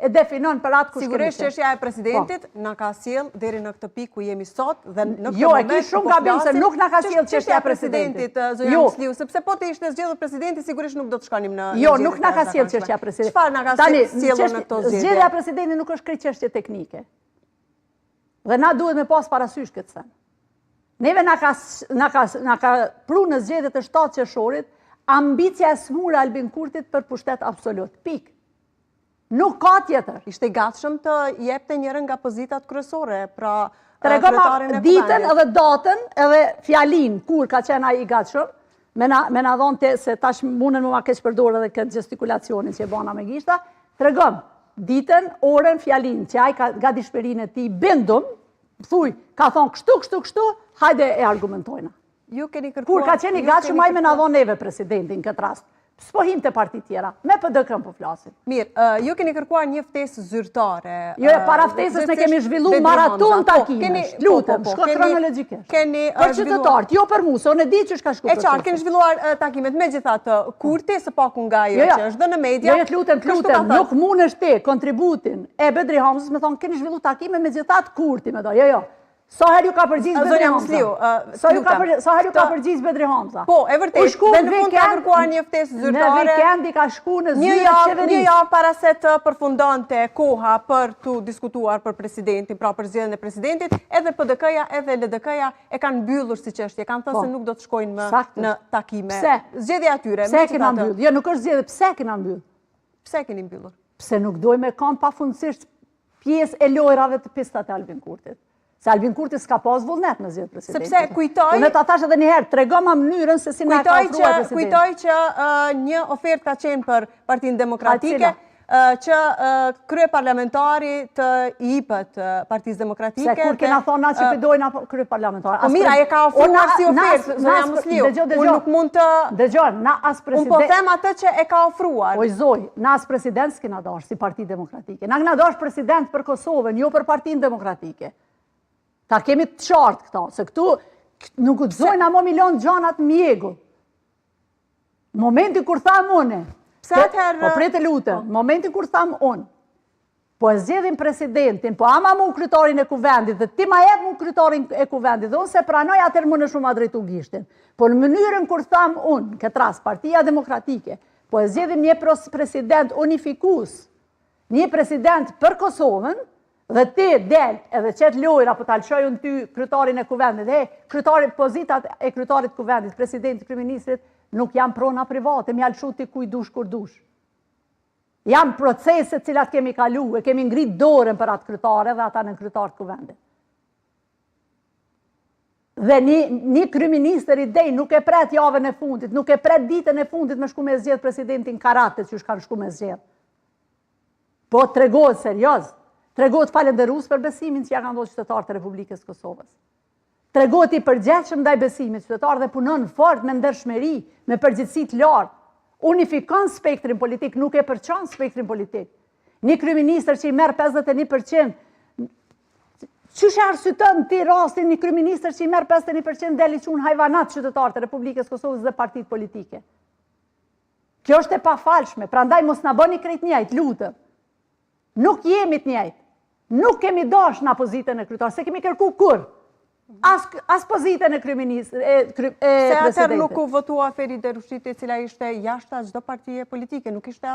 e definon për atë kush kemi. Sigurisht çështja e presidentit na ka sjell deri në këtë pikë ku jemi sot dhe në këtë moment. Jo, e ki shumë gabim se nuk na ka sjell çështja e presidentit. Zonja Musliu, sepse po të ishte zgjedhur presidenti, sigurisht nuk do të shkonim në. Jo, nuk na ka sjell çështja e presidentit. Çfarë na ka sjellur në këto zgjedhje? Zgjedhja e presidentit nuk është krejt çështje teknike. Dhe na duhet me pas parasysh këtë sen. Neve na ka pru në zgjedhjet e 7 qershorit ambicia e smur e Albin Kurtit për pushtet absolut. Pik. Nuk ka tjetër. Ishte i gatshëm të jepte njërën nga pozitat kryesore, pra kryetarin e ditën edhe datën edhe fjalin kur ka qenë ai i gatshëm, me na dhonte se tash munden më ma keq përdor edhe këtë gestikulacionin që e bana me gishta, tregom ditën, orën, fjalin, që ai ka nga dishpërinë e tij bindum, thuj, ka thonë kështu, hajde e argumentojna. Kur ka qenë i gatshëm ai me na dhon neve presidentin këtë rast. S'po him të parti tjera, me PDK-n po flasim. Mirë, ju keni kërkuar një ftesë zyrtare. Jo, para ftesës ne kemi zhvilluar maraton takimesh. Lutem, shko kronologjikisht. Për qytetarët, jo për mua, se unë e di që ka shkuar. E qartë, keni zhvilluar takimet, megjithatë, Kurti së paku nga ajo që është dhe në media. Jo, lutem, nuk mundesh ti kontributin e Bedri Hamzës me thonë keni zhvilluar takime megjithatë Kurti me do. Jo. Sa herë ju ka përgjigj Bedri Hamza? Sa herë ju ka përgjigj Bedri Hamza? Po, e vërtet, dhe në fund ka kërkuar një ftesë zyrtare. Në vikendi ka shku në zyrë qeverisë. Një javë para se të përfundonte koha për të diskutuar për presidentin, pra për zgjedhjen e presidentit, edhe PDK-ja edhe LDK-ja e kanë mbyllur si çështje, kanë thënë se nuk do të shkojnë më në takime. Pse? Zgjedhja e tyre. Pse kena mbyllur? Jo, nuk është zgjedhje, pse kena mbyllur? Pse keni mbyllur? Pse nuk dojmë me kanë pafundësisht pjesë e lojrave të pistat e Albin Kurtit. Se Albin Kurti s'ka pas vullnet në zgjedhje presidentit. Sepse kujtoj... Unë ta thash edhe njëherë, tregoma mënyrën se si na ka ofruar presidenti. Kujtoj që një ofertë ka qenë për Partinë Demokratike, që kryeparlamentari të i jipet Partisë Demokratike... Se kur kena thonë na që pëjdojnë kryeparlamentari... Po mira, e ka ofruar si ofertë, zonja Musliu. Unë nuk mund të... Dëgjon, na as president... Unë po them atë që e ka ofruar. Oj zoj, na as president s'kina dash si Parti Demokratike. Na kena dash president për Kosovën, jo për Partinë Demokratike. Ta kemi të qartë këta, se këtu nuk u të zojnë amo milion gjanat mjegu. Momenti kur thamë une, po prete lutën, momenti kur thamë unë, po e zgjedhin presidentin, po ama mu kryetarin e kuvendit, dhe ti ma jep mu kryetarin e kuvendit, dhe unë se pranoj atër më në shumë a drejtu gishtin. Po në mënyrën kur thamë unë, këtë ras, Partia Demokratike, po e zgjedhin një president unifikus, një president për Kosovën, dhe ti del edhe qëtë lojra po talëshoj unë ty kryetarin e kuvendit, pozitat e kryetarit kuvendit, presidentit, kryeministrit, nuk janë prona private, mi alëshu ti kuj dush kur dush. Janë proceset cilat kemi kalu, e kemi ngrit dorën për atë kryetare dhe ata në kryetarët kuvendit. Dhe një kryeministër i dej nuk e pret javën e fundit, nuk e pret ditën e fundit me shku me zgjedh presidentin Karatet që shkanë shku me zgjedh. Po tregohet serios. Tregohet falenderus për besimin që ja kanë dhënë qytetarët e Republikës Kosovës. Tregohet i përgjegjshëm ndaj besimit qytetarë dhe punon fort me ndershmëri, me përgjegjësi të lartë. Unifikon spektrin politik, nuk e përçon spektrin politik. Një kryeministër që i merr 51%, çush e arsyeton ti rastin një kryeministër që i merr 51% deli çun hajvanat qytetarët e Republikës Kosovës dhe partitë politike. Kjo është e pafalshme, prandaj mos na bëni krejt njëjtë, lutem. Nuk jemi të njëjtë. Nuk kemi dash në pozitën e kryetarit, se kemi kërku kur? As pozitën e presidentit. Se atër nuk u votua Feri Derushiti, cila ishte jashta çdo partie politike, nuk ishte as